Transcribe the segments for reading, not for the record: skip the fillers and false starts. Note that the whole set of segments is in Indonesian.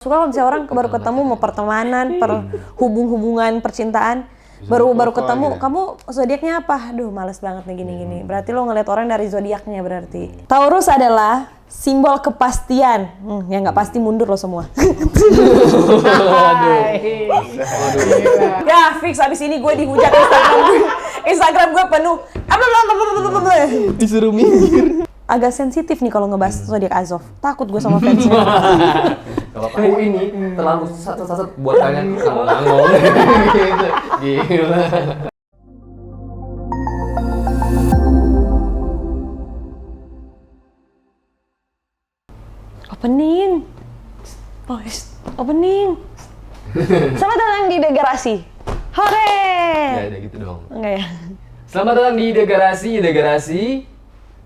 Suka kalau misalnya orang baru ketemu mau pertemanan, hubungan percintaan, baru ketemu, kamu zodiaknya apa? Aduh, males banget nih gini-gini. Berarti lo ngeliat orang dari zodiaknya berarti. Taurus adalah simbol kepastian. Ya nggak pasti mundur lo semua. Ya fix abis ini gue dihujat Instagram gue penuh. Disuruh minggir. Agak sensitif nih kalau ngebahas zodiak Azov. Takut gue sama fansnya. Kalau ini terlalu satu-satu buat kalian ngomong-ngomong. Gila. Opening. Boys, opening. Selamat datang di Degarasi. Hore. Ya gitu dong. Enggak ya? Selamat datang di Degarasi.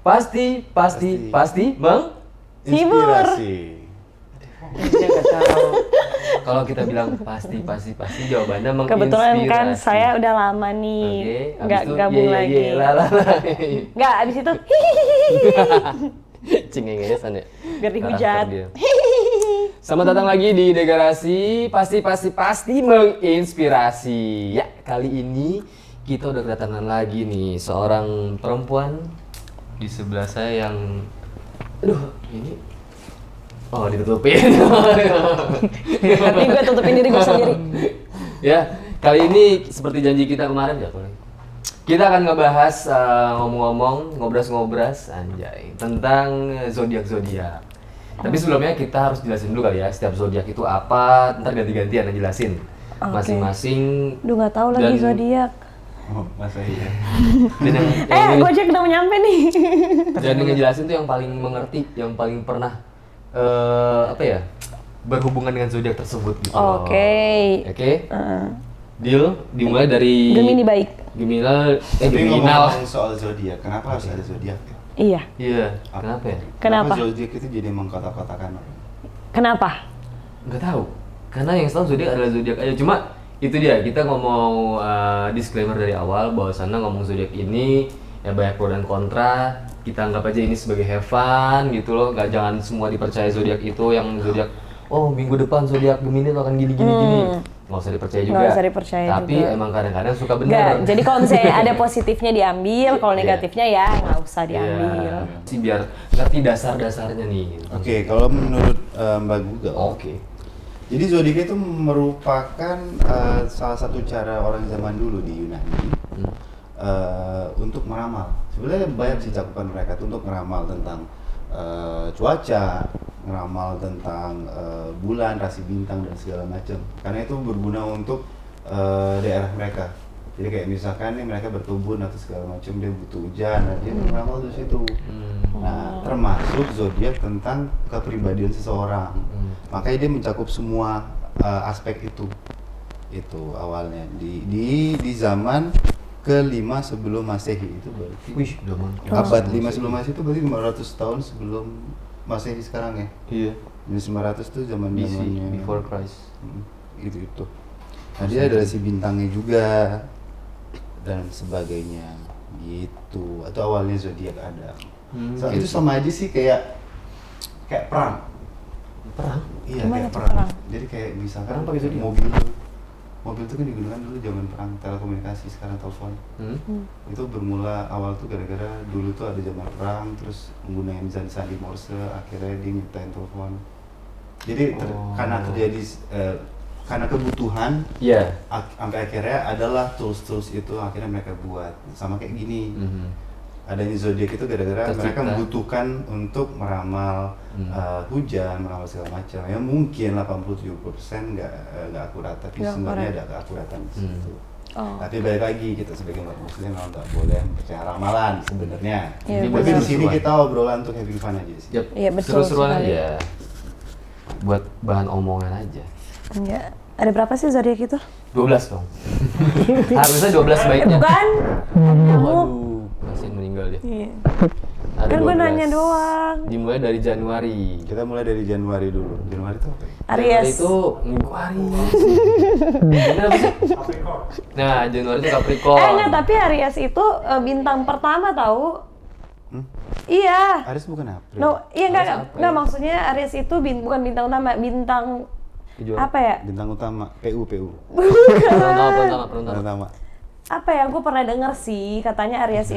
Pasti Inspirasi. Dia nggak tahu. Kalau kita bilang pasti jawabannya menginspirasi. Kebetulan kan saya udah lama nih nggak gabung lagi. Nggak, abis itu Cengengesan ya. biar dihujat. Selamat datang lagi di Degarasi. Pasti menginspirasi. Ya, kali ini kita udah kedatangan lagi nih seorang perempuan di sebelah saya yang ini ditutupin. Nanti gue tutupin diri gue sendiri. Ya, kali ini seperti janji kita kemarin kita akan ngebahas ngobras anjay tentang zodiak. Tapi sebelumnya kita harus jelasin dulu kali ya setiap zodiak itu apa, ntar ganti-gantian yang jelasin. Masing-masing. Duh nggak tahu lagi zodiak. Oh, masa iya. Gojek udah mau nyampe nih. Dan yang ngejelasin tuh yang paling mengerti, yang paling pernah berhubungan dengan zodiak tersebut gitu. Oke. Deal, dimulai dari Gemini baik. Geminal. Ngomong soal zodiak, kenapa harus ada zodiak? Iya. Kenapa ya? Kenapa? Zodiak itu jadi mengkotak-kotakan? Kenapa? Nggak tahu. Karena yang setahu zodiak adalah zodiak aja. Cuma itu dia, kita ngomong disclaimer dari awal bahwasannya ngomong zodiak ini ya banyak pro dan kontra. Kita anggap aja ini sebagai have fun gitu loh. Jangan semua dipercaya zodiak itu, yang zodiak minggu depan zodiak Gemini tuh akan gini. Nggak usah dipercaya juga. Nggak usah dipercaya Tapi juga. emang kadang-kadang suka benar. Nggak, jadi kalau misalnya ada positifnya diambil, kalau negatifnya ya nggak usah diambil. Sih biar ngerti dasar-dasarnya nih. Oke, kalau menurut Mbak Google. Oke. Jadi zodiak itu merupakan salah satu cara orang zaman dulu di Yunani untuk meramal. Sebenarnya banyak sih cakupan mereka tuh untuk meramal tentang cuaca, ngeramal tentang bulan, rasi bintang dan segala macam. Karena itu berguna untuk daerah mereka. Jadi kayak misalkan nih mereka berkebun atau segala macam, dia butuh hujan, nah dia meramal di situ. Nah, termasuk zodiak tentang kepribadian seseorang. Makanya dia mencakup semua aspek itu. Itu awalnya di zaman ke-5 sebelum Masehi itu berarti. Wih, Abad 5 sebelum Masehi itu berarti 500 tahun sebelum Masehi sekarang ya. Iya. 900 itu zaman-zamannya Before Christ. Itu. Nah, dia ada si bintangnya juga dan sebagainya gitu. Atau awalnya zodiak ada. Itu sama aja sih kayak perang. Perang? Iya, Gimana kayak tuh perang. perang? Jadi kayak misalkan Perang pakai zodiak? mobil itu kan digunakan dulu zaman perang telekomunikasi, sekarang telepon. Itu bermula awal tuh gara-gara dulu tuh ada zaman perang, terus menggunakan sandi Morse, akhirnya dia nyiptain telepon. Jadi karena terjadi karena kebutuhan, sampai akhirnya adalah tools itu akhirnya mereka buat sama kayak gini. Adanya zodiak itu gara-gara mereka membutuhkan untuk meramal hujan, meramal segala macam. Ya mungkin 87% nggak akurat, tapi sebenarnya ada keakuratan di situ. Tapi balik lagi, kita sebagai umat muslim memang nggak boleh percaya ramalan sebenarnya. Tapi di sini kita obrolan untuk having fun aja sih. Iya, betul Seru-seruan sekali. aja. Buat bahan omongan aja. Enggak. Ada berapa sih zodiak itu? 12 dong. Harusnya 12 baiknya. Bukan. Waduh, masih meninggal dia. Iya. Ada Kan gue 12. nanya doang. Dimulai dari Januari. Kita mulai dari Januari dulu. Januari itu apa ya? Januari Aries. itu Aries. Kenapa sih? Nah, Januari itu Capricorn. Enggak, tapi Aries itu bintang pertama tahu. Iya. Aries bukan April. No, iya Aries apa enggak ya? maksudnya Aries itu bukan bintang utama, bintang Kejuaraan. Apa ya? Bintang utama, PU. Peran utama. Apa ya? Gue pernah denger sih katanya Aries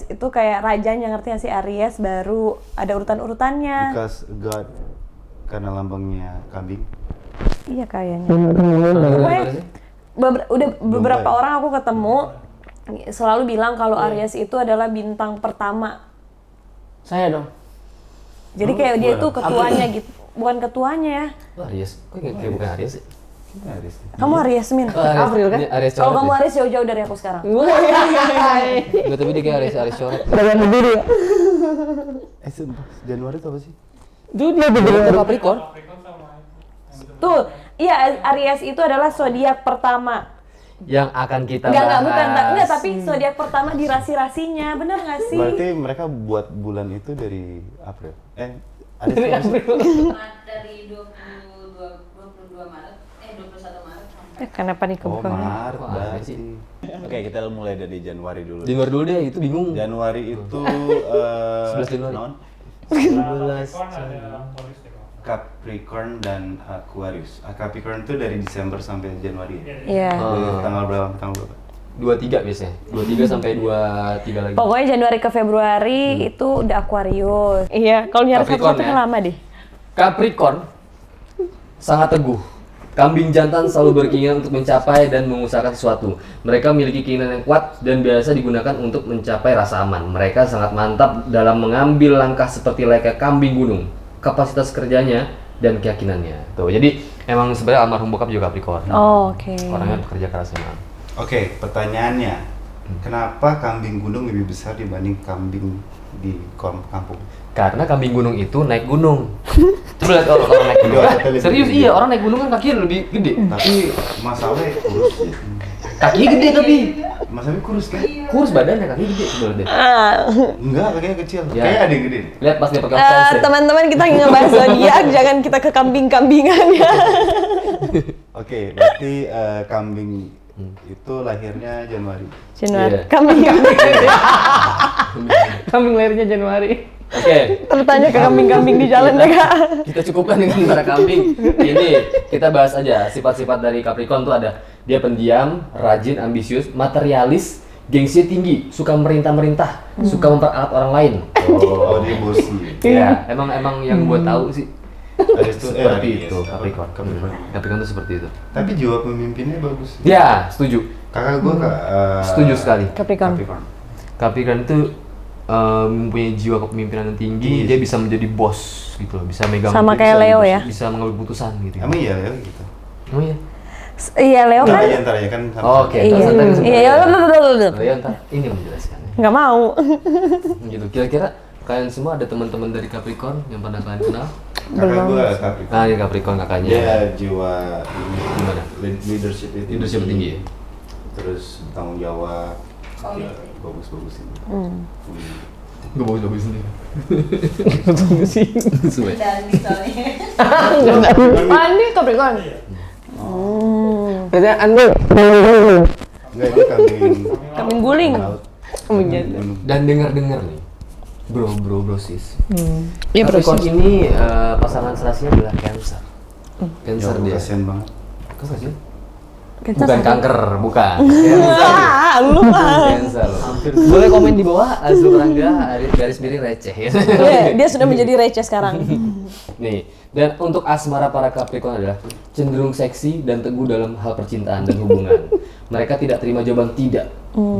itu kayak rajanya, ngerti gak sih? Aries baru ada urutan-urutannya. Because God, karena lambangnya kambing. Iya kayaknya. Pokoknya udah beberapa Belum, orang aku ketemu selalu bilang kalau Aries itu adalah bintang pertama. Saya dong. Jadi kayak dia itu ketuanya gitu. Bukan ketuanya ya. Aries, kok kayak bukan Aries sih? Aries. Kamu Aries, Min. April kan? Aries Kalau coret kamu ya? Aries jauh-jauh dari aku sekarang. Nggak, tapi dia kayak Aries coret. Sumpah, Januari itu apa sih? Itu dia Dia Capricorn. Tuh, iya Aries itu adalah zodiak pertama. Yang akan kita Enggak, bahas. tapi zodiak pertama di rasi-rasinya. Bener nggak sih? Berarti mereka buat bulan itu dari April. Aries dari itu apa sih? April. Dari 22 Maret, 21 Maret sampai Kenapa nih Oh, Maret Kok aneh berarti. sih? Oke, kita mulai dari Januari dulu. Januari dulu deh, itu bingung. Januari itu 11 Januari. non? 11. Capricorn dan Aquarius. Capricorn itu dari Desember sampai Januari. Iya. Dari tanggal berapa? Tanggal berapa? 23 biasanya. 23 sampai 23 lagi. Pokoknya Januari ke Februari itu udah Aquarius. Iya, kalau nyari Capricorn satu-satunya ya? lama deh. Capricorn sangat teguh. Kambing jantan selalu berkeinginan untuk mencapai dan mengusahakan sesuatu. Mereka memiliki keinginan yang kuat dan biasa digunakan untuk mencapai rasa aman. Mereka sangat mantap dalam mengambil langkah seperti layaknya kambing gunung. Kapasitas kerjanya dan keyakinannya. Tuh, jadi emang sebenarnya almarhum bokap juga Capricorn. Oh, oke. Orangnya pekerja keras memang. Oke, pertanyaannya. Kenapa kambing gunung lebih besar dibanding kambing di kampung? Karena kambing gunung itu naik gunung. Coba lihat orang naik gunung. Iya, Serius iya. iya, orang naik gunung kan kakinya lebih gede. Tapi masalahnya kurus. Kakinya gede tapi. Masalahnya kurus kan? Kurus badannya, kakinya gede coba lihat deh. Enggak, kakinya kecil. Ya. Kayak ada yang gede. Lihat pas dia pakai off Teman-teman kita ngebahas zodiak, jangan kita ke kambing-kambingan ya. Oke, berarti kambing itu lahirnya Januari. Januari. Iya. Kambing. Kambing lahirnya Januari. Oke. Tertanya ke kambing-kambing di jalan ya, Kak. Kita cukupkan dengan para kambing. Ini kita bahas aja sifat-sifat dari Capricorn tuh ada. Dia pendiam, rajin, ambisius, materialis, gengsi tinggi, suka merintah-merintah, suka memperalat orang lain. Oh, dia bosi. Ya, emang yang gue tahu sih Aries itu seperti Aries. itu Capricorn. Capricorn. Capricorn tuh seperti itu. Tapi jiwa pemimpinnya bagus. Ya, setuju. Kakak gua Setuju sekali. Capricorn. Capricorn itu mempunyai jiwa kepemimpinan yang tinggi, dia bisa menjadi bos gitu loh, bisa megang, Sama dia kayak bisa- Leo ya? bisa mengambil keputusan gitu. Emang iya ya gitu. Oh iya. Iya, Leo Enggak kan? aja ntar ya kan. Oh, oke. Iya, iya, Leo ntar ini menjelaskan. nggak mau. Gitu. Kira-kira kalian semua ada teman-teman dari Capricorn yang pernah kalian kenal? Kakak gua Capricorn. Ah, ya Capricorn kakaknya. Dia jiwa ini, Gimana? leadership itu Leadership tinggi ya? Terus bertanggung jawab. Ya, bagus-bagus ini. Gue bagus-bagus nih. Tunggu sih. Suwe. dan misalnya Andi Capricorn. Biasanya Andi. Enggak, itu kambing. Kambing guling. laut. Kambing jantan. Gunung. Dan dengar-dengar nih, bro sis. Iya, Capricorn proses. ini pasangan serasinya adalah Cancer. Cancer Ya, dia. kasihan banget. Kok sih? Cancer Bukan sama- kanker, bukan. Cancer. Ah, lu mah. Cancer. Boleh komen di bawah asal orang dia garis miring receh ya. Dia sudah menjadi receh sekarang. Nih, dan untuk asmara para Capricorn adalah cenderung seksi dan teguh dalam hal percintaan dan hubungan. Mereka tidak terima jawaban tidak.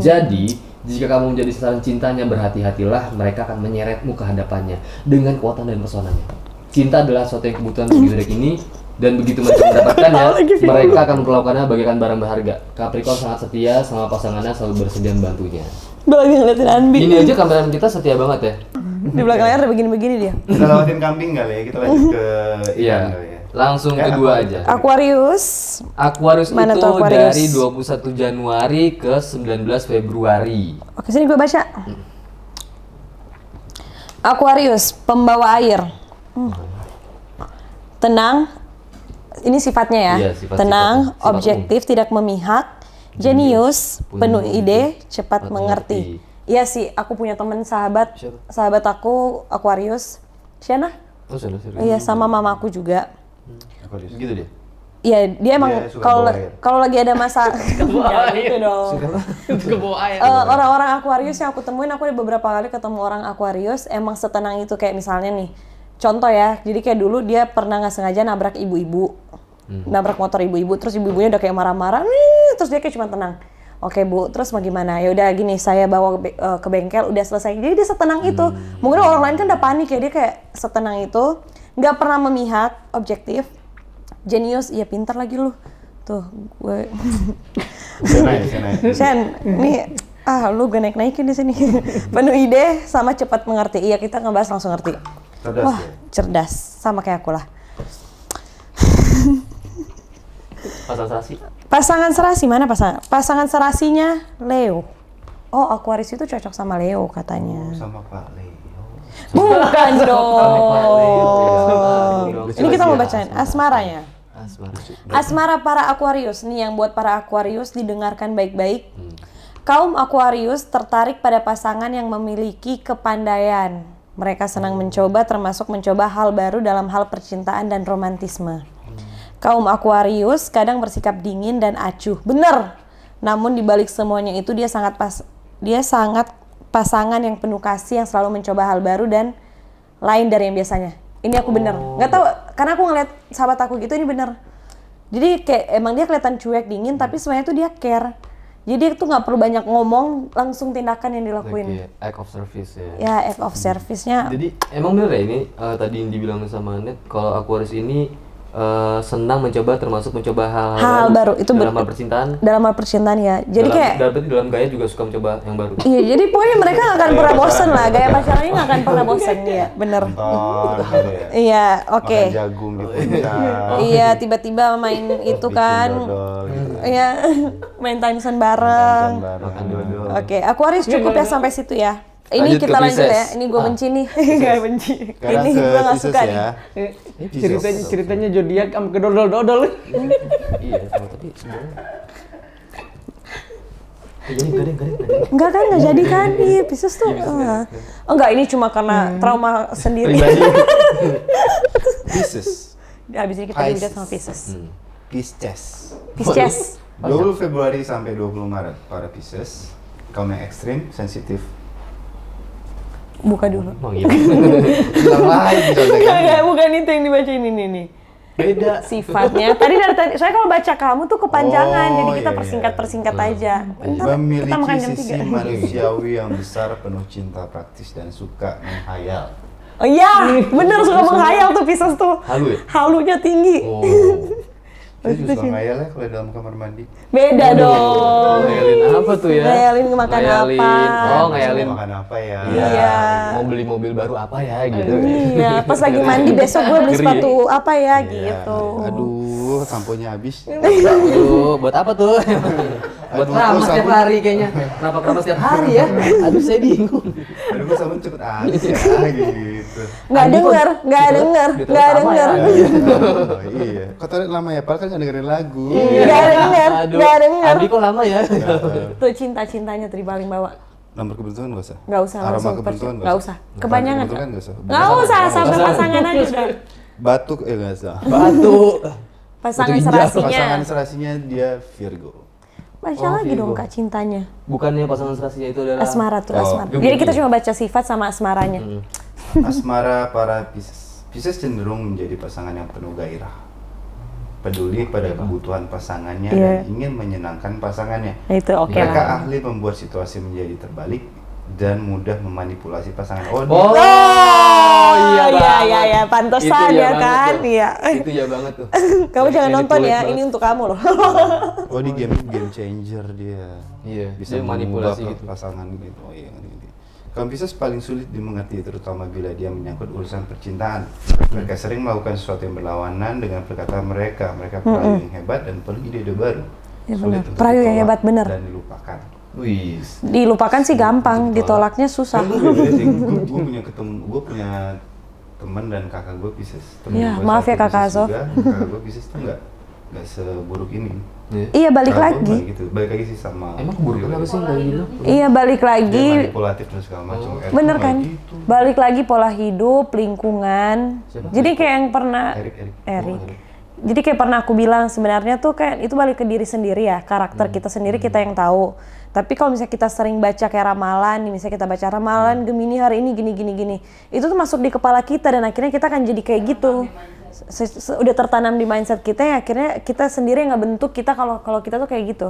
Jadi, jika kamu menjadi sasaran cintanya, berhati-hatilah, mereka akan menyeretmu ke hadapannya dengan kekuatan dan pesonanya. Cinta adalah suatu yang kebutuhan bagi zodiak ini, dan begitu mereka mendapatkannya, mereka akan memperlakukannya bagaikan barang berharga. Capricorn sangat setia sama pasangannya, selalu bersedia membantunya. Gue lagi ngeliatin Anbi. Ini aja kameramen kita setia banget ya. Di belakang layar ada begini-begini dia. Kita lewatin kambing kali ya, kita lanjut ke Iya. ikan kali ya. Langsung Kayak kedua apa? aja. Aquarius. Aquarius Mana itu tuh Aquarius? dari 21 Januari ke 19 Februari. Oke, sini gue baca. Aquarius, pembawa air. Tenang. Ini sifatnya ya. Iya, sifat-sifatnya. Tenang, Sifat objektif, tidak memihak, jenius, penuh ide, cepat mengerti. Iya sih, aku punya temen sahabat. Siapa? Sahabat aku Aquarius. Siapa? Oh, serius. Iya, sama mama aku juga. Aquarius. Gitu dia. Iya, dia emang Dia suka kalau bawa air. kalau lagi ada masa ya, gitu dong. Itu ke bawah air. Orang-orang Aquarius yang aku temuin, aku ada beberapa kali ketemu orang Aquarius emang setenang itu. Kayak misalnya nih, contoh ya, jadi kayak dulu dia pernah nggak sengaja nabrak ibu-ibu, nabrak motor ibu-ibu, terus ibu-ibunya udah kayak marah-marah, nih, terus dia kayak cuma tenang. Oke bu, terus mau gimana? Ya udah gini, saya bawa ke bengkel, udah selesai. Jadi dia setenang itu. Mungkin orang lain kan udah panik ya, dia kayak setenang itu, nggak pernah memihak, objektif. Jenius, iya pintar lagi lu. Tuh, gue. Bisa naik. Shen, nih, lu gue naik-naikin di sini. Penuh ide sama cepat mengerti. Iya, kita ngebahas langsung ngerti. Cerdas Wah, ya? cerdas. Sama kayak aku lah. Pasang serasi. Pasangan serasi, mana pasangan? Pasangan serasinya Leo. Oh, Aquarius itu cocok sama Leo katanya. Sama Pak Leo. Bukan dong. dong. Ini kita mau bacain asmaranya. Asmara. Asmara para Aquarius, nih yang buat para Aquarius didengarkan baik-baik. Kaum Aquarius tertarik pada pasangan yang memiliki kepandaian. Mereka senang mencoba, termasuk mencoba hal baru dalam hal percintaan dan romantisme. Kaum Aquarius kadang bersikap dingin dan acuh. Bener. Namun dibalik semuanya itu dia sangat pasangan yang penuh kasih, yang selalu mencoba hal baru dan lain dari yang biasanya. Ini aku bener. Nggak tahu, karena aku ngeliat sahabat aku gitu, ini bener. Jadi kayak emang dia kelihatan cuek, dingin, tapi sebenarnya tuh dia care. Jadi dia tuh nggak perlu banyak ngomong, langsung tindakan yang dilakuin. Oke, act of service ya. Ya, act of service-nya. Jadi emang bener ya ini tadi yang dibilang sama Net, kalau Aquarius ini senang mencoba, termasuk mencoba hal baru. Itu dalam hal percintaan. Dalam hal percintaan ya. Jadi kayak dalam gaya juga suka mencoba yang baru. iya, jadi pokoknya mereka nggak akan pernah bosen lah. Gaya pacarannya nggak akan pernah bosen, ya, bener. Nonton gitu ya. Iya, oke. Makan jagung di puncak. Iya, tiba-tiba main itu bikin kan. dodol gitu. Iya, main time zone bareng. Makan dodol. Oke, Aquarius cukup ya sampai situ ya. Ini Lanjut kita ke lanjut Pisces. ya. Ini gue benci nih. Gak benci. Sekarang Ini ke gue gak Pisces suka nih. ya. Ceritanya zodiak sama ke dodol-dodol. Iya, tapi sebenarnya garing. Enggak kan, nggak jadi kan. Iya, Pisces tuh. Oh enggak, ini cuma karena trauma sendiri. Pisces. Habis ini kita lihat sama Pisces. Pisces. Pisces. 20 Februari sampai 20 Maret para Pisces. Kaum yang ekstrim, sensitif. Buka dulu. emang gitu. Bilang lain Enggak, bukan itu yang dibacain ini nih. Beda. Sifatnya. Tadi soalnya kalau baca kamu tuh kepanjangan, Oh, jadi kita iya, persingkat aja. Ntar kita makan Memiliki jam 3. sisi manusiawi yang besar, penuh cinta praktis dan suka menghayal. Oh iya, bener suka menghayal tuh Pisces tuh. Halu ya? Halunya tinggi. Oh. Saya juga suka menghayal ya kalau dalam kamar mandi. Beda dong. Ngayalin apa tuh ya? Ngayalin makan apa. Oh, ngayalin Makan apa ya? Iya. mau beli mobil baru apa ya gitu. Iya, pas lagi mandi besok gue beli Ngeri. sepatu apa ya Iya. gitu. Aduh, samponya habis. Aduh, buat apa tuh? Buat Aduh, keramas sabun. setiap hari kayaknya. Kenapa keramas setiap hari ya? Aduh, saya bingung. Aduh, sabun cepet habis ya gitu. Nggak denger. Oh, iya. Kok tadi lama ya? Padahal kan nggak dengerin lagu. Nggak denger. Aduh, Nggak denger. Adi kok lama ya? Tuh cinta-cintanya tuh di paling bawah. Nomor keberuntungan nggak usah? Nggak usah Aroma langsung keberuntungan nggak usah. Kepanjangan. Keberuntungan nggak usah. Nggak usah, sampai pasangan aja udah. Batuk, nggak usah. Batu. Pasangan Itu ginjal. serasinya. Pasangan serasinya dia Virgo. Baca Oh, lagi dong Virgo. Kak cintanya. Bukannya pasangan serasinya itu adalah Asmara tuh, Oh, asmara. gemuk Jadi kita ya? cuma baca sifat sama asmaranya. Asmara para Pisces. Pisces cenderung menjadi pasangan yang penuh gairah. Peduli pada kebutuhan pasangannya Iya. dan ingin menyenangkan pasangannya. Itu oke Mereka lah. ahli membuat situasi menjadi terbalik dan mudah memanipulasi pasangan. Oh, Oh, iya banget. iya, pantesan Itu ya banget kan, tuh. iya. Itu ya banget tuh. Kamu jangan Ini nonton kulit ya, banget. ini untuk kamu loh. Oh, di game changer dia. Iya, Bisa dia manipulasi mengubah gitu. pasangan gitu. Oh iya, gitu. Kaum Pisces paling sulit dimengerti terutama bila dia menyangkut urusan percintaan. Mereka sering melakukan sesuatu yang berlawanan dengan perkataan mereka. Mereka perayu yang hebat dan perlu ide-ide baru. Ya Sulit benar. untuk Perayu yang ditolak hebat, benar. Dan dilupakan. Wih. Dilupakan sih gampang, ditolaknya susah. Gue punya teman dan kakak gue Pisces. Temen Ya, gue maaf satu ya, Kakak Pisces Azof. juga. Kakak gue Pisces tuh nggak seburuk ini. Iya, balik Kakak gue lagi. bukan gitu. Balik lagi sih sama. Emang keburukan apa sih yang kayak gitu? Iya, balik Dia lagi. manipulatif dan segala macam. Bener kan? Gitu. Balik lagi pola hidup, lingkungan. Siapa? Jadi kayak yang pernah Erik. Erik. Jadi kayak pernah aku bilang sebenarnya tuh kayak itu balik ke diri sendiri ya, karakter kita sendiri kita yang tahu. Tapi kalau misalnya kita sering baca kayak ramalan, nih misalnya kita baca ramalan Gemini hari ini gini, itu tuh masuk di kepala kita dan akhirnya kita akan jadi kayak gitu. Udah tertanam di mindset kita ya, akhirnya kita sendiri yang ngebentuk kita kalau kita tuh kayak gitu.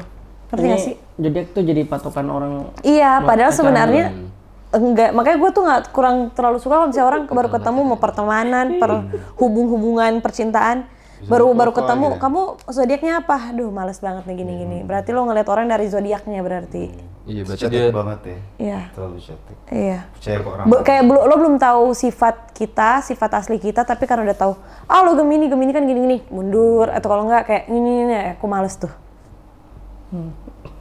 Ngerti nggak sih? Zodiak tuh jadi patokan orang. Iya, padahal pacaran. sebenarnya enggak. Makanya gue tuh nggak kurang terlalu suka kalau misalnya orang baru ketemu mau pertemanan, hubungan percintaan. Baru ketemu, kamu zodiaknya apa? Aduh, males banget nih gini. Berarti lo ngeliat orang dari zodiaknya berarti. Iya, berarti Cetek dia banget ya. Iya. Terlalu cetek. Iya. Percaya kok orang. Kayak lo belum tahu sifat kita, sifat asli kita, tapi karena udah tahu, lo Gemini kan gini, mundur atau kalau enggak kayak ini, aku males tuh.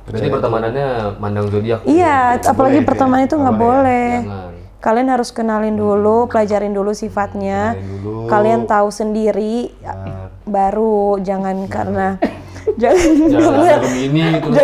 berarti pertemanannya mandang zodiak. Iya, apalagi boleh, pertemanan itu nggak boleh. Jangan. Kalian harus kenalin dulu, pelajarin dulu sifatnya. Kenalin dulu. Kalian tahu sendiri, baru jangan karena jangan Gemini terus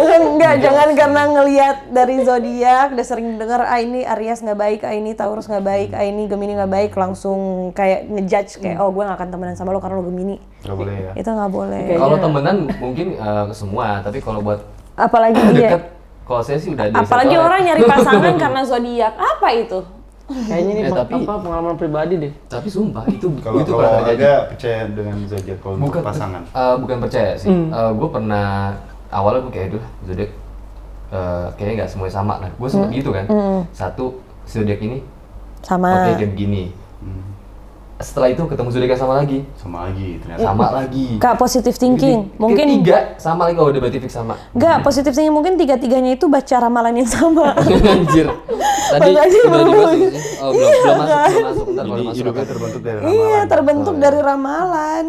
jangan karena ngelihat dari zodiak udah sering dengar ini Aries nggak baik, ini Taurus nggak baik, ini Gemini nggak baik, langsung kayak ngejudge kayak gue nggak akan temenan sama lo karena lo Gemini. Nggak boleh ya. Itu nggak boleh. kalau temenan mungkin ke semua, tapi kalau buat Apalagi deket, iya. kalau saya sih udah Apalagi orang nyari pasangan karena zodiak. Apa itu? Kayaknya ini pengalaman pribadi deh. Tapi sumpah itu Kalau pernah terjadi. agak percaya dengan zodiak kalau untuk pasangan. Bukan percaya sih. Gue pernah awalnya gue kayak zodiak kayaknya nggak semuanya sama kan. Gue sempet gitu kan. Satu zodiak ini Sama. kayak begini. Setelah itu ketemu zodiak yang sama lagi. Ternyata. Sama lagi. Kak, positive thinking. Mungkin Ketiga sama lagi. Oh, udah berarti fix sama. enggak, positive thinking mungkin tiga-tiganya itu baca ramalan yang sama. Anjir. Tadi Pas aja udah belum. dibahas sih. Oh, belum masuk. Ntar kalau Jadi masuk hidupnya akan. terbentuk dari ramalan. Iya, terbentuk dari ramalan.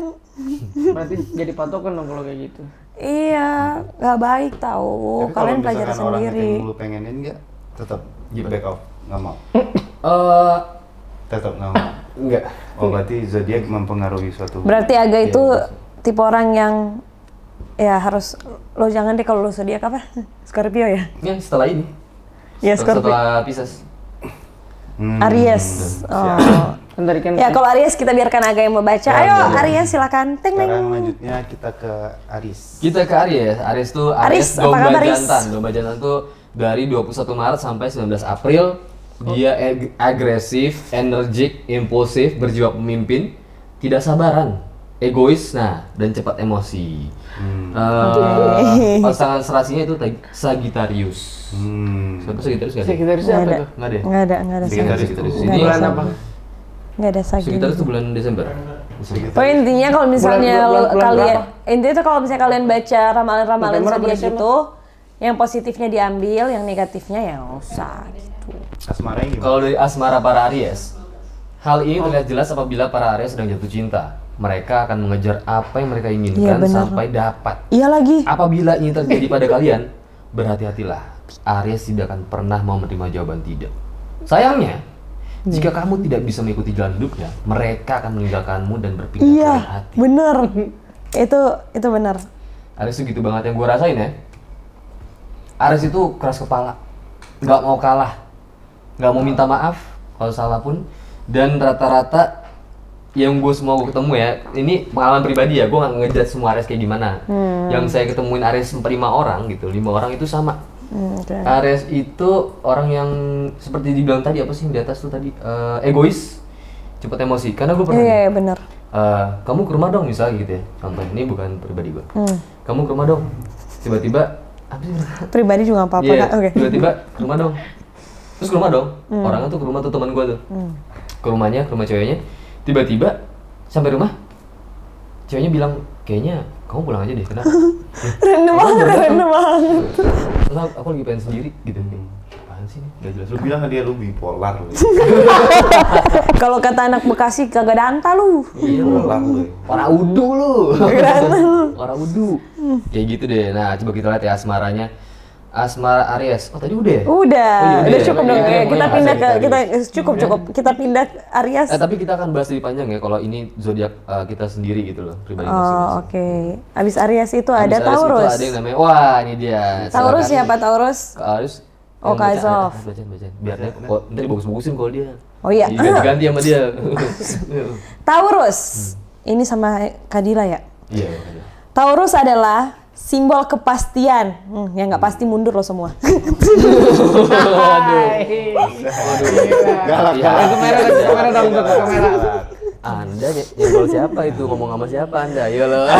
Berarti jadi patokan dong kalau kayak gitu. Iya, nggak baik tahu. Tapi kalau Kalian pelajari misalkan orang sendiri. yang lu pengenin nggak, tetap back off, nggak mau. Tetap nggak mau. Enggak. Oh berarti zodiak mempengaruhi suatu. Berarti Aga itu Iya, tipe orang yang ya harus lo jangan deh kalau lo zodiak apa? Scorpio ya? Ya, setelah ini. Ya Scorpio. Setelah Pisces. Aries. Oh. Kan tadi kan Ya kalau Aries kita biarkan Aga yang membaca. Ayo Aries silakan. Teng teng. Sekarang lanjutnya kita ke Aries. Kita ke Aries. Aries tuh Aries, apa domba kabar, Aries? jantan. Domba jantan tuh dari 21 Maret sampai 19 April. Dia agresif, energik, impulsif, berjiwa pemimpin, tidak sabaran, egois, dan cepat emosi. Pasangan serasinya itu Sagittarius. Siapa Sagittarius nggak ada? Sagittarius Nggak apa ada. tuh? Nggak ada. Nggak ada Sagittarius Sagittarius. ini Nggak ada Bulan Sagi. apa? Nggak ada Sagi. Sagittarius itu bulan Desember. Oh intinya kalau misalnya Bulan kalian berapa? intinya tuh kalau misalnya kalian baca ramalan-ramalan November apa zodiak Desember? itu, yang positifnya diambil, yang negatifnya ya nggak usah. Asmaranya gimana? Kalau dari asmara para Aries, hal ini terlihat jelas apabila para Aries sedang jatuh cinta. Mereka akan mengejar apa yang mereka inginkan Iya, benar. sampai dapat. Iya lagi. Apabila ini terjadi pada kalian, berhati-hatilah. Aries tidak akan pernah mau menerima jawaban tidak. Sayangnya, jika kamu tidak bisa mengikuti jalan hidupnya, mereka akan meninggalkanmu dan berpindah Iya, ke hati. bener. Itu benar. Aries itu gitu banget yang gue rasain ya. Aries itu keras kepala, nggak mau kalah, nggak mau minta maaf kalau salah pun, dan rata-rata yang gue semua gue ketemu ya, ini pengalaman pribadi ya, gue nggak ngejudge semua Aries kayak gimana. Yang saya ketemuin Aries 5 orang gitu, 5 orang itu sama. Okay. Aries itu orang yang seperti dibilang tadi apa sih yang di atas tuh tadi, egois, cepat emosi. Karena gue pernah, Iya benar. kamu ke rumah dong misalnya gitu ya, contoh ini bukan pribadi gue. Kamu ke rumah dong, tiba-tiba apa sih? Pribadi juga nggak apa-apa Iya, Kak. Oke. tiba-tiba ke rumah dong. Terus ke rumah dong. Orangnya tuh ke rumah tuh teman gue tuh. Ke rumah ceweknya. Tiba-tiba sampai rumah, ceweknya bilang, kayaknya kamu pulang aja deh, kenapa? Random banget. Terus aku lagi pengen sendiri gitu. Apaan sih ini? Gak jelas. Lu bilang ke dia lu bipolar lu. Kalau kata anak Bekasi kagak danta lu. Iya Bipolar lu. Orang udu lu. Orang udu. Kayak gitu deh. Nah, coba kita lihat ya asmaranya. Asmara Aries. Oh, tadi udah ya? Udah, Oh, iya, udah iya. cukup Iya, dong. iya, Ya, kita pokoknya pindah ke Sagittarius. cukup. Kita pindah Aries. Tapi kita akan bahas lebih panjang ya kalau ini zodiak kita sendiri gitu loh, pribadi masing-masing. Oh, oke. Abis Aries itu Habis ada Aries Taurus. Itu ada yang namanya, wah ini dia. Taurus Silakan. siapa Taurus? Taurus. Oh, yang Kak baca, Zof. Bacaan. Biar dia, ntar dibagus-bagusin kalau dia. Oh iya. Ganti-ganti sama dia. Taurus. Ini sama Kadila ya? Iya. Taurus adalah simbol kepastian. Yang nggak pasti mundur loh semua. Galak, Iya. galak. Kamera dong, tuh, kamera. Anda nyenggol siapa itu? Ngomong sama siapa Anda? Ayo lo.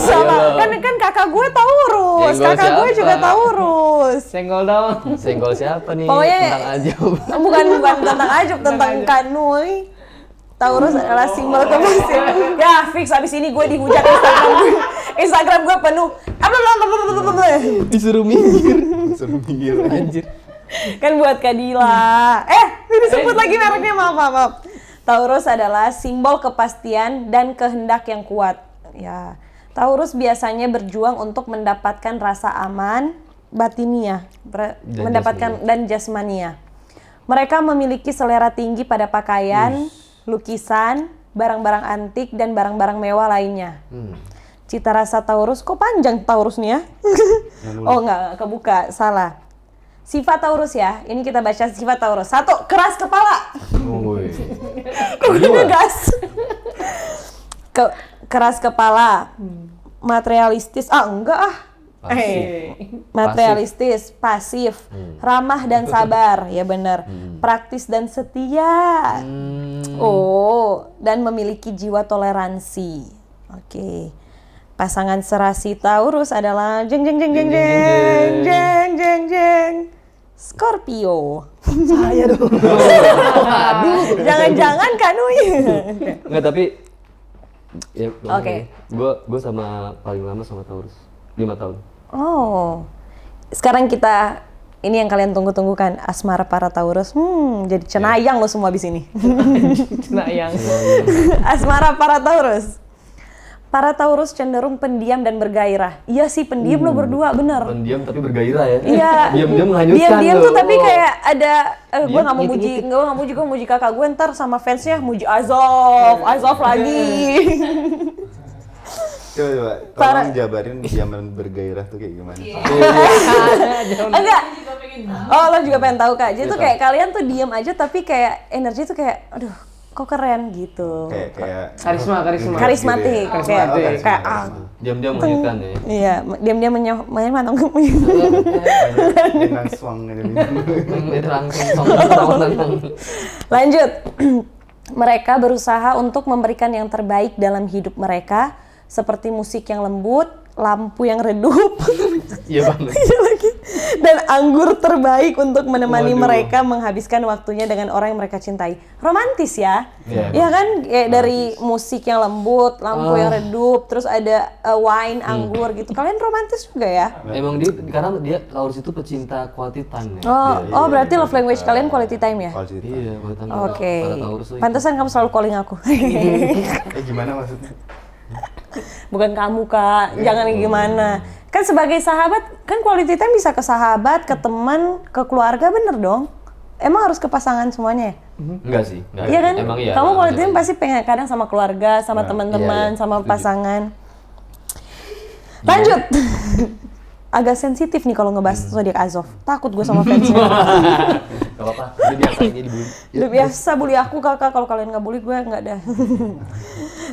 Salah. Kan kakak gue Taurus. Nyenggol Kakak gue siapa? juga Taurus. Senggol dong. Senggol siapa nih? Pokoknya- Tentang aja. Bukan tentang Ajub, tentang Kanui. Taurus adalah simbol kepastian. Ya, fix abis ini gue dihujat Instagram gue penuh. Disuruh minggir. Suruh minggir. Anjir. Kan buat Kadila. Disebut lagi mereknya, maaf. Taurus adalah simbol kepastian dan kehendak yang kuat. Ya, Taurus biasanya berjuang untuk mendapatkan rasa aman batiniah, mendapatkan dan jasmania. Mereka memiliki selera tinggi pada pakaian, lukisan, barang-barang antik dan barang-barang mewah lainnya. Cita rasa Taurus, kok panjang Taurus nih ya? Oh enggak, kebuka, salah. Sifat Taurus ya, ini kita baca sifat Taurus. 1, keras kepala. Woi. Kok udah ngegas? Keras kepala, materialistis, materialistis, pasif, ramah dan sabar, ya benar, praktis dan setia. Oh, dan memiliki jiwa toleransi. Oke. Pasangan serasi Taurus adalah jeng Scorpio. Saya dong. Jangan-jangan Kanui. Enggak, tapi ya, Oke. Gue sama paling lama sama Taurus 5 tahun. Oh. Sekarang kita ini yang kalian tunggu-tunggu kan, asmara para Taurus. Jadi cenayang lo semua di sini. Nah, yang Asmara para Taurus. Para Taurus cenderung pendiam dan bergairah. Iya sih, pendiam lo berdua, bener. Pendiam tapi bergairah ya. Iya. Diam-diam menghanyutkan. Diam-diam lo. tuh tapi kayak ada gue Diam, nggak mau ngikut-ngikut. gue muji kakak gue, ntar sama fansnya muji Azov lagi. Coba, tolong jabarin zaman bergairah tuh kayak gimana? Enggak. Juga pengen tahu. Oh, lo juga pengen tahu Kak. Jadi tuh kayak kalian tuh diam aja tapi kayak energi tuh kayak aduh, kok keren gitu. Kayak karismatik. Karismatik. Kayak Diam-diam menghanyutkan ya. Iya, diam-diam menyemangkan. dengan swang Itu langsung Lanjut. Mereka berusaha untuk memberikan yang terbaik dalam hidup mereka, seperti musik yang lembut, lampu yang redup, Iya banget. iya lagi, dan anggur terbaik untuk menemani Waduh. mereka menghabiskan waktunya dengan orang yang mereka cintai. Romantis ya? Iya, Iya kan? Kayak dari musik yang lembut, lampu yang redup, terus ada wine, anggur gitu. Kalian romantis juga ya? Emang dia karena dia Taurus itu pecinta quality time ya. Oh, berarti love language kalian quality time ya? Iya, quality time. Oke. Para Taurus tuh itu. Pantesan kamu selalu calling aku. Gimana maksudnya? Bukan kamu Kak, jangan gimana. Kan sebagai sahabat, kan quality time bisa ke sahabat, ke teman, ke keluarga, bener dong? Emang harus ke pasangan semuanya ya? Enggak sih. Enggak. Iya kan? Emang iya. Kamu emang quality time iya. pasti pengen kadang sama keluarga, sama teman-teman, iya, sama setuju. pasangan. Lanjut. Agak sensitif nih kalau ngebahas zodiak Azov. Takut gue sama fansnya. Gak apa-apa. Dia biasa ini dibully. Udah biasa bully aku kakak, kalau kalian nggak bully gue nggak ada.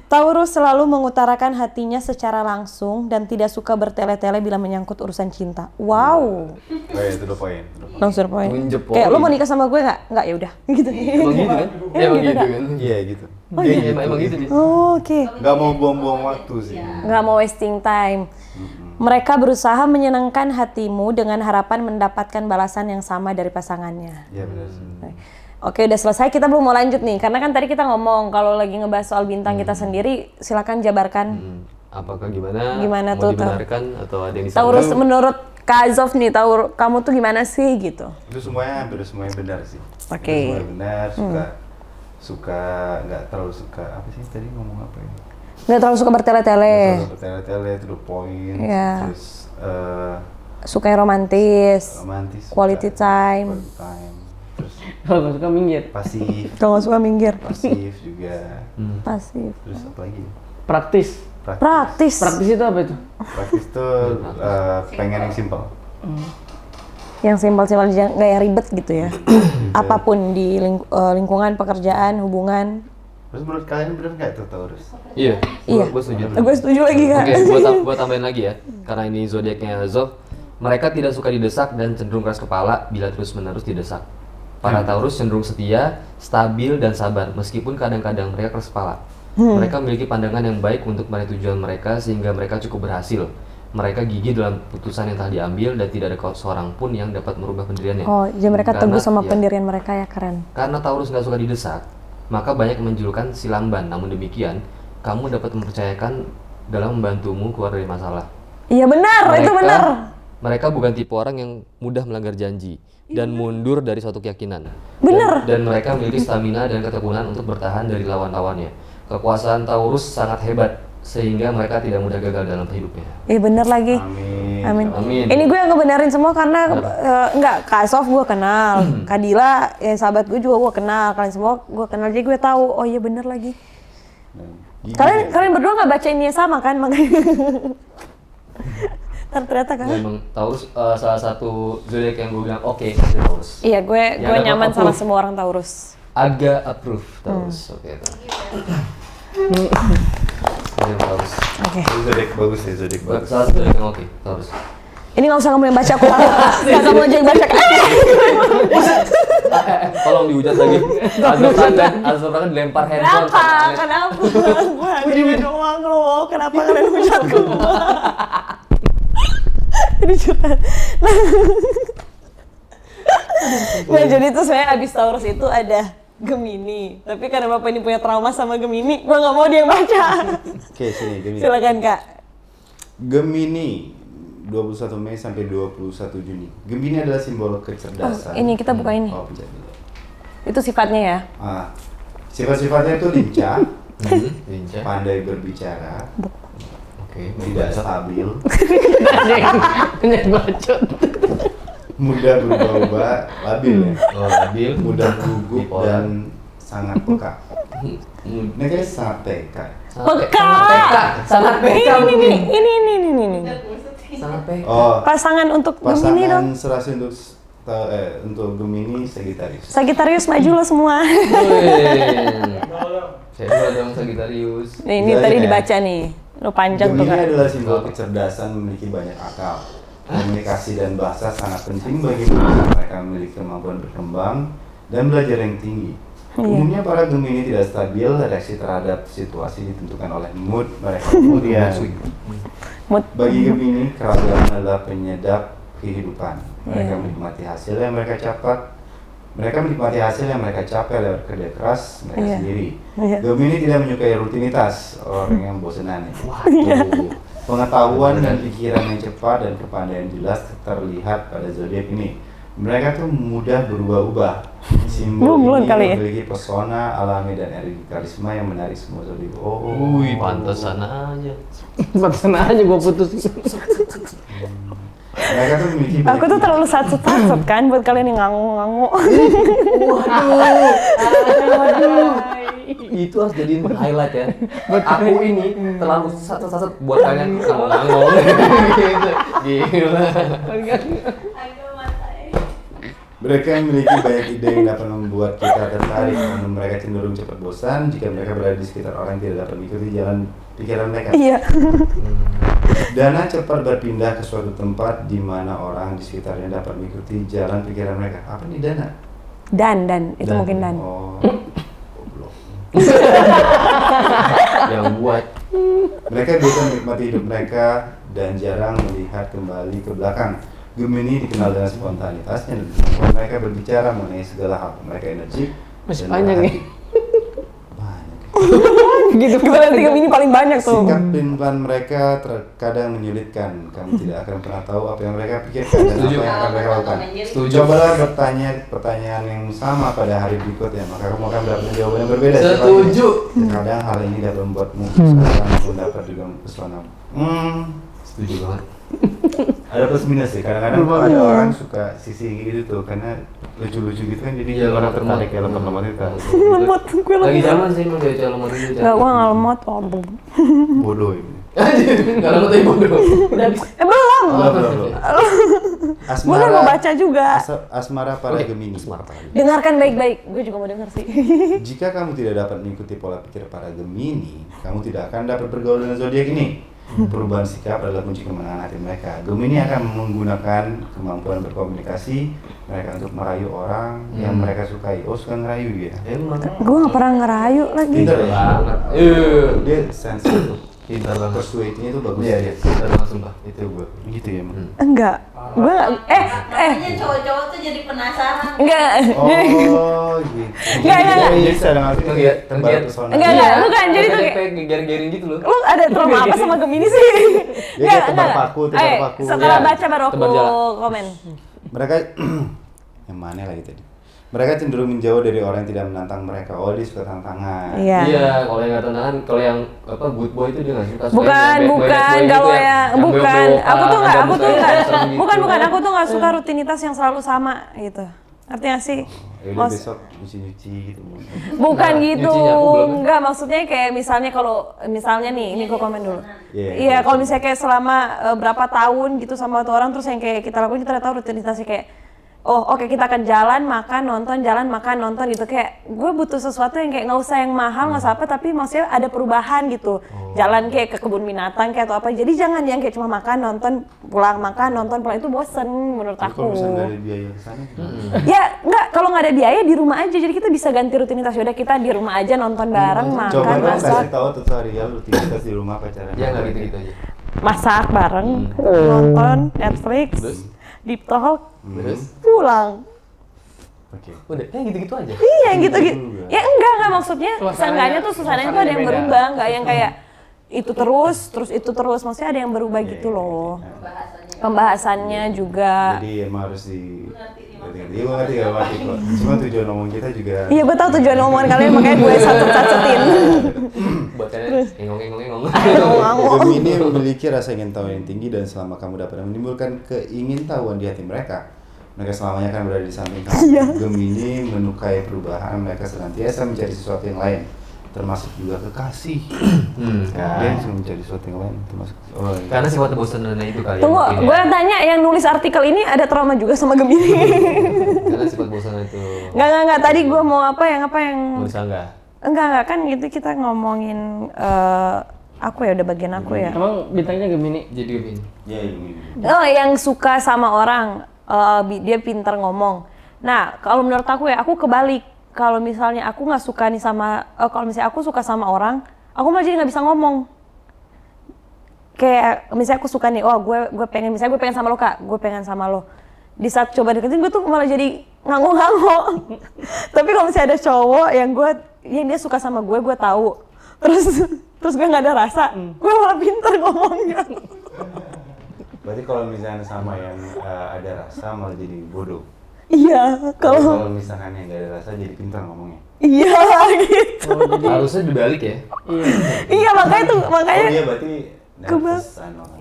Taurus selalu mengutarakan hatinya secara langsung dan tidak suka bertele-tele bila menyangkut urusan cinta. Wow, Oh iya, itu the point. langsung poin. Menjep Kayak lo poin. mau nikah sama gue nggak? Nggak, ya udah. Gitu. Emang gitu kan? Emang gitu kan? Iya gitu. Iya, emang gitu dia. Oh, oke. Gak mau buang-buang waktu sih. Nggak mau wasting time. Mereka berusaha menyenangkan hatimu dengan harapan mendapatkan balasan yang sama dari pasangannya. Iya benar sih. Oke, udah selesai. Kita belum mau lanjut nih, karena kan tadi kita ngomong kalau lagi ngebahas soal bintang kita sendiri, silakan jabarkan. Apakah gimana? Gimana mau tuh, dibenarkan atau ada yang disangka? Taurus menurut Kak Azov nih, kamu tuh gimana sih gitu? Itu semuanya hampir semuanya benar sih. Oke. Itu semuanya benar, suka nggak terlalu suka apa sih tadi ngomong apa ya? Nggak terlalu suka bertele-tele, Bertele-tele, to the point, Iya. terus suka yang romantis, romantis, quality suka, time. quality time, terus Kalau nggak suka minggir. pasif, Kalau nggak suka minggir, pasif juga, pasif. terus apa lagi? Praktis. Praktis. Praktis itu apa itu? Praktis tuh pengen yang simpel. Yang simpel-simpel aja, nggak yang ribet gitu ya. Apapun di lingkungan, pekerjaan, hubungan. Terus menurut kalian benar nggak itu Taurus? Iya. Iya. Gue setuju. Gue setuju lagi Kak. Oke, gua tambahin lagi ya. Karena ini zodiaknya Azov, mereka tidak suka didesak dan cenderung keras kepala bila terus-menerus didesak. Para Taurus cenderung setia, stabil dan sabar meskipun kadang-kadang mereka keras kepala. Mereka memiliki pandangan yang baik untuk meraih tujuan mereka sehingga mereka cukup berhasil. Mereka gigih dalam putusan yang telah diambil dan tidak ada seorang pun yang dapat merubah pendiriannya. Oh, jadi mereka teguh sama ya, pendirian mereka ya, keren. Karena Taurus nggak suka didesak, maka banyak yang menjulukan si lamban. Namun demikian, kamu dapat mempercayakan dalam membantumu keluar dari masalah. Iya benar, itu benar. Mereka bukan tipe orang yang mudah melanggar janji dan mundur dari suatu keyakinan. Benar. Dan mereka memiliki stamina dan ketekunan untuk bertahan dari lawan-lawannya. Kekuasaan Taurus sangat hebat sehingga mereka tidak mudah gagal dalam hidupnya. Iya benar lagi. Amin. Amin. Amin. Ini gue yang ngebenerin semua karena enggak, Kak Sof gue kenal, Kak Dila, ya sahabat gue juga gue kenal, kalian semua gue kenal, jadi gue tahu. Oh iya bener lagi. Kalian berdua nggak baca ini sama kan makanya. Ternyata kan. Memang Taurus salah satu zodiak yang gue bilang oke, Taurus. Iya gue Ya, nyaman approve. sama semua orang Taurus. Agak approve Taurus. Oke. Taurus. Oke. Zodiak bagus ya, zodiak bagus. Salah satu zodiak yang oke, Taurus. Ini nggak usah kamu yang baca, aku nggak kamu aja yang baca. Tolong dihujat lagi. Azura kan dilempar handphone. Kenapa? Gue hadirin doang loh. Kenapa kalian hujat gue? Jadi curhat. Nah jadi tuh saya abis Taurus itu ada Gemini. Tapi karena Bapak ini punya trauma sama Gemini, gue nggak mau dia yang baca. Oke, sini Gemini. Silakan Kak. Gemini 21 Mei sampai 21 Juni. Gemini adalah simbol kecerdasan. Oh, ini kita buka ini. Oh, pencet dulu. Itu sifatnya ya. Sifat-sifatnya itu lincah, Lincah. pandai berbicara, Oke. tidak stabil, Banyak bacot. mudah berubah-ubah, labil ya, Oh, labil. mudah gugup Bipolar. dan sangat peka. Ini kayak sangat peka. Peka. Sangat peka. Ini. Sangat peka. Oh, Pasangan untuk Gemini pasangan dong. serasi untuk Gemini Sagittarius. Sagittarius maju lo semua. Saya juga dong Sagittarius. Nah, ini Iya, tadi iya. dibaca nih. Lo panjang tuh Gemini Kak. adalah simbol kecerdasan, memiliki banyak akal. Komunikasi dan bahasa sangat penting bagi mereka memiliki kemampuan berkembang dan belajar yang tinggi. Umumnya para Gemini tidak stabil, reaksi terhadap situasi ditentukan oleh mood mereka. Kemudian, bagi Gemini, keragaman adalah penyedap kehidupan. Mereka menikmati hasil yang mereka capai lewat kerja keras mereka sendiri. Gemini tidak menyukai rutinitas, orang yang bosenan. Pengetahuan dan pikiran yang cepat dan kepandaian jelas terlihat pada zodiak ini. Mereka tuh mudah berubah-ubah. Simbol Belum ini kali ya? memiliki pesona alami dan energi karisma yang menarik semua zodiak. Wih, pantesan aja. Pantesan aja gua putus. Mereka tuh memiliki Aku tuh terlalu satset kan buat kalian yang ngangu-ngangu. Itu harus jadiin highlight ya. Aku ini terlalu satu-satu buat kalian ngomong. Gitu. Gila. Agak matai. Mereka memiliki banyak ide yang dapat membuat kita tertarik, namun mereka cenderung cepat bosan jika mereka berada di sekitar orang yang tidak dapat mengikuti jalan pikiran mereka. Iya. Dana cepat berpindah ke suatu tempat di mana orang di sekitarnya dapat mengikuti jalan pikiran mereka. Apa nih dana? Dan itu Dan. mungkin dan. Oh, goblok. Yang buat Mereka biasa menikmati hidup mereka dan jarang melihat kembali ke belakang. Gemini dikenal dengan spontanitasnya dan kemampuan mereka berbicara mengenai segala hal. Mereka energik. Masih dan panjang nih. Banyak. Gitu. Berarti Gemini paling banyak tuh. Sikap pelan mereka terkadang menyulitkan. Kamu tidak akan pernah tahu apa yang mereka pikirkan dan apa yang akan mereka lakukan. Cobalah bertanya pertanyaan yang sama pada hari berikutnya, maka kamu akan mendapatkan jawaban yang berbeda. Setuju. Terkadang hal ini dapat membuatmu kesalahan maupun dapat juga mempesona. setuju banget. Ada plus minus sih. Kadang-kadang tuh ada orang suka sisi gitu tuh, karena lucu-lucu gitu kan, jadi Iya, orang lemot-lemot. tertarik ya lemot-lemot itu kan. Lemot, gue Lagi lemot. zaman sih emang cewek-cewek lemot itu. Enggak, gue nggak lemot. Oh, belum. Bodoh ini. Enggak lemot tapi bodoh. Udah habis. Belum. Belum. Gue kan mau baca juga. Asmara para Gemini. Dengarkan baik-baik. Gue juga mau dengar sih. Jika kamu tidak dapat mengikuti pola pikir para Gemini, kamu tidak akan dapat bergaul dengan zodiak ini. Perubahan sikap adalah kunci kemenangan hati mereka. Gemini akan menggunakan kemampuan berkomunikasi mereka untuk merayu orang yang mereka sukai. Oh, suka ngerayu dia. Emang. Gue gak pernah ngerayu lagi. Pintar ya? Banget. Dia sensitif. Pintar banget. Persuade-nya itu bagus. Iya, pintar banget sumpah. Itu gue. Gitu ya, Emang. Enggak. Gue Katanya cowok-cowok tuh jadi penasaran. enggak. Oh, gitu. Enggak. Bisa dengan arti Enggak, tebar tergiat. pesona. Enggak, bukan. Jadi tuh kayak, kayak garing-garing gitu loh. lu ada trauma apa sama Gemini sih? Ya, kayak tebar paku. Setelah Ya, baca baru aku tebar jalan. komen. Mereka yang mana lagi tadi? Mereka cenderung menjauh dari orang yang tidak menantang mereka. Oh, dia suka tantangan. Iya. Iya, kalau yang nggak tantangan, kalau yang apa good boy itu dia nggak suka. Bukan, kalau yang bukan. Aku tuh nggak, gitu. bukan. Aku tuh nggak suka rutinitas yang selalu sama gitu. Artinya sih? Ya udah besok nyuci-nyuci gitu. Bukan Nah, gitu, nyucinya aku belum. enggak maksudnya kayak misalnya kalau misalnya nih, ini gue komen dulu. Iya, Iya, kalau misalnya kayak selama berapa tahun gitu sama tuh orang terus yang kayak kita lakuin kita udah tahu rutinitasnya kayak oh oke, kita akan jalan makan nonton gitu kayak gue butuh sesuatu yang kayak nggak usah yang mahal nggak usah apa tapi maksudnya ada perubahan gitu. Jalan kayak ke kebun binatang kayak atau apa, jadi jangan yang kayak cuma makan nonton pulang itu bosen menurut Kalau aku. misalnya nggak ada biaya ke sana, Ya enggak, kalau nggak ada biaya di rumah aja, jadi kita bisa ganti rutinitas. Yaudah kita di rumah aja nonton bareng, coba makan, dong masak, kasih tahu tutorial rutinitas di rumah pacaran. Ya nggak gitu-gitu aja. masak bareng, nonton Netflix, deep talk, Terus, pulang. Oke. udah, gitu-gitu aja. Iya gitu. Ya enggak maksudnya, Suasananya- seenggaknya tuh suasananya tuh ada yang beda. berubah, enggak yang kayak itu terus itu terus, maksudnya ada yang berubah gitu loh. Pembahasannya juga. Jadi emang harus di Iya, gue ngerti gak mati kok. Cuma tujuan ngomong kita juga. Iya, gue tahu tujuan omongan kalian makanya gue sacet-sacetin. Buat kalian engong-engong. Gemini memiliki rasa ingin tahu yang tinggi dan selama kamu dapat menimbulkan keingintahuan di hati mereka selamanya akan berada di samping kamu. Gemini menyukai perubahan, mereka senantiasa mencari sesuatu yang lain, termasuk juga kekasih. Dia suka mencari sesuatu yang lain, termasuk. Oh, iya. Karena sifat bosannya itu kali. Tunggu, mungkin gue tanya yang nulis artikel ini ada trauma juga sama Gemini. Karena sifat bosannya itu. Enggak. Tadi gue mau apa yang Mau disanggah. Enggak kan gitu kita ngomongin aku ya udah bagian aku ya. Emang bintangnya Gemini? Jadi gini. Iya, Gemini. Oh, yang suka sama orang, dia pintar ngomong. Nah, kalau menurut aku ya, aku kebalik. Kalau misalnya aku nggak suka nih sama, kalau misalnya aku suka sama orang, aku malah jadi nggak bisa ngomong. Kayak misalnya aku suka nih, gue pengen sama lo Kak, gue pengen sama lo. Di saat coba deketin gue tuh malah jadi ngango-ngango. Tapi kalau misalnya ada cowok yang dia suka sama gue tahu. Terus gue nggak ada rasa, gue malah pintar ngomongnya. Berarti kalau misalnya sama yang ada rasa malah jadi bodoh. Iya, Kalau misalkan yang gak ada rasa jadi pintar ngomongnya. iya gitu. Harusnya dibalik ya. Iya makanya Oh iya berarti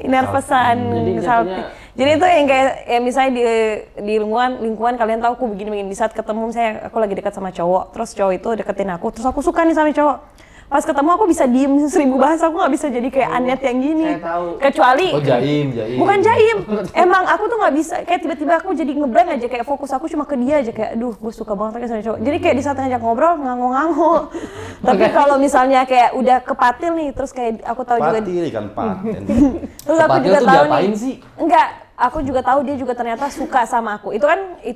nervousan jadi itu yang kayak ya misalnya di lingkungan kalian tahu aku begini di saat ketemu misalnya aku lagi dekat sama cowok terus cowok itu deketin aku terus aku suka nih sama cowok pas ketemu aku bisa diem 1000 bahasa aku nggak bisa jadi kayak Anet yang gini Saya tahu. kecuali Jaim. bukan jaim emang aku tuh nggak bisa kayak tiba-tiba aku jadi ngeblank aja kayak fokus aku cuma ke dia aja kayak aduh gue suka banget sama cowok jadi kayak di saat ngajak ngobrol ngango-ngango tapi kalau misalnya kayak udah kepatil nih terus kayak aku tahu juga Patil ikan paten. terus aku Kepatil juga tuh tahu diapain nih sih? enggak aku juga tahu dia juga ternyata suka sama aku itu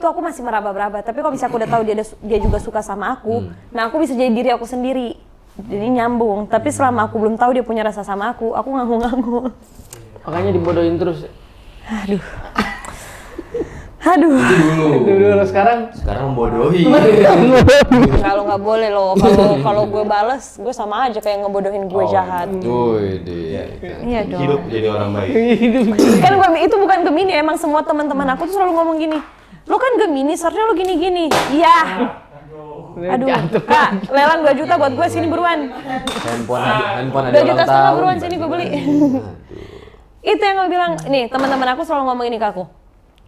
aku masih meraba-raba tapi kalau misalnya aku udah tahu dia juga suka sama aku nah aku bisa jadi diri aku sendiri jadi nyambung tapi selama aku belum tahu dia punya rasa sama aku ngangu-ngangu. Makanya dibodohin terus. Aduh. Dulu sekarang Membodohi. Kalau nggak boleh loh, kalau gue bales, gue sama aja kayak ngebodohin gue jahat. Woi deh. Iya dong. Hidup jadi orang baik. Kan itu bukan Gemini, emang semua teman-teman aku tuh selalu ngomong gini. Lo kan Gemini, seharusnya lo gini-gini. Iya. Aduh, Kak, lelang 2 juta buat gue sini buruan. Handphone 2,5 ada juta ulang tahun. buruan sini gue beli. Itu yang gue bilang, nih teman-teman aku selalu ngomong ini ke aku.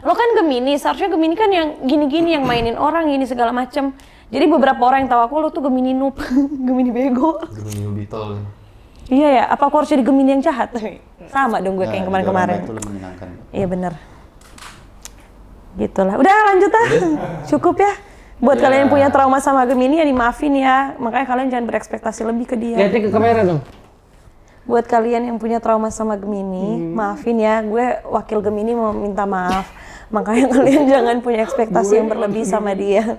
Lo kan Gemini, seharusnya Gemini kan yang gini-gini, yang mainin orang gini segala macem. Jadi beberapa orang yang tahu aku, lo tuh Gemini noob, Gemini bego. Gemini Bitol. Iya ya, apa aku harus jadi Gemini yang jahat? Sama dong gue kayak yang kemarin-kemarin. Itu lebih menyenangkan. Iya bener. Gitulah. Udah lanjut ah. Cukup ya. Buat Ya. kalian yang punya trauma sama Gemini ya dimaafin ya. Makanya kalian jangan berekspektasi lebih ke dia. Lihatnya ke kamera dong. Buat kalian yang punya trauma sama Gemini, maafin ya. Gue wakil Gemini mau minta maaf. Makanya kalian jangan punya ekspektasi yang berlebih sama dia.